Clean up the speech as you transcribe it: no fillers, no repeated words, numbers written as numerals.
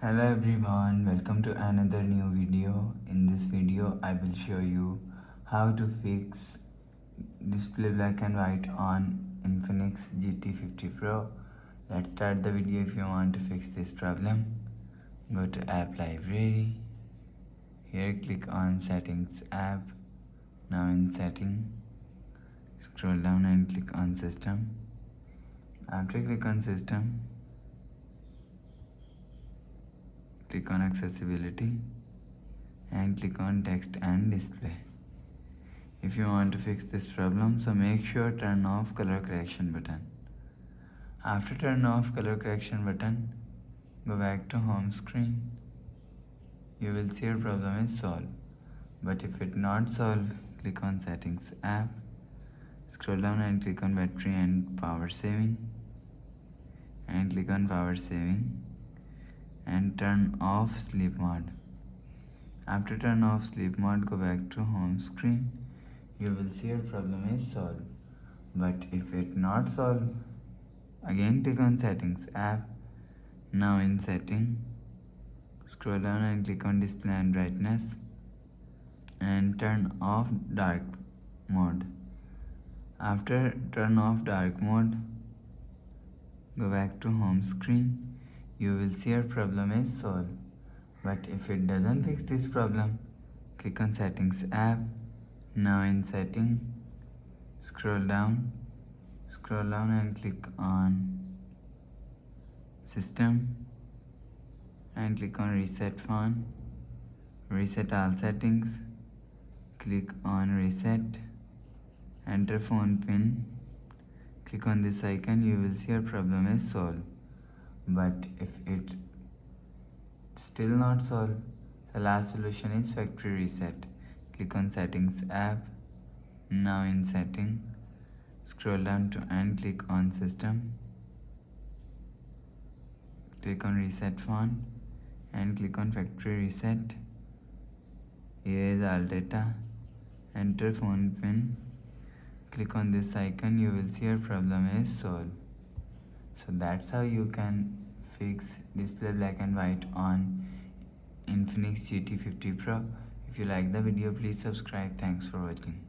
Hello everyone, welcome to another new video. In this video I will show you how to fix display black and white on Infinix GT50 Pro. Let's start the video. If you want to fix this problem, go to app library. Here click on settings app. Now in setting, scroll down and click on system. After click on system, click on accessibility and click on text and display. If you want to fix this problem, so make sure turn off color correction button. After turn off color correction button, go back to home screen. You will see your problem is solved. But if it not solved, click on settings app. Scroll down and click on battery and power saving. And click on power saving. And turn off sleep mode. After turn off sleep mode, go back to home screen. You will see your problem is solved. But if it not solved, again click on settings app. Now in setting, scroll down and click on display and brightness and turn off dark mode. After turn off dark mode, go back to home screen. You will see your problem is solved. But if it doesn't fix this problem, click on settings app. Now in setting, scroll down and click on system and click on reset phone. Reset all settings. Click on reset. Enter phone pin. Click on this icon. You will see your problem is solved. But if it still not solved, the last solution is factory reset. Click on settings app. Now in setting, scroll down to and click on system. Click on reset phone and click on factory reset. Erase all data. Enter phone pin. Click on this icon. You will see your problem is solved. So that's how you can fix display black and white on Infinix GT50 Pro. If you like the video, please subscribe. Thanks for watching.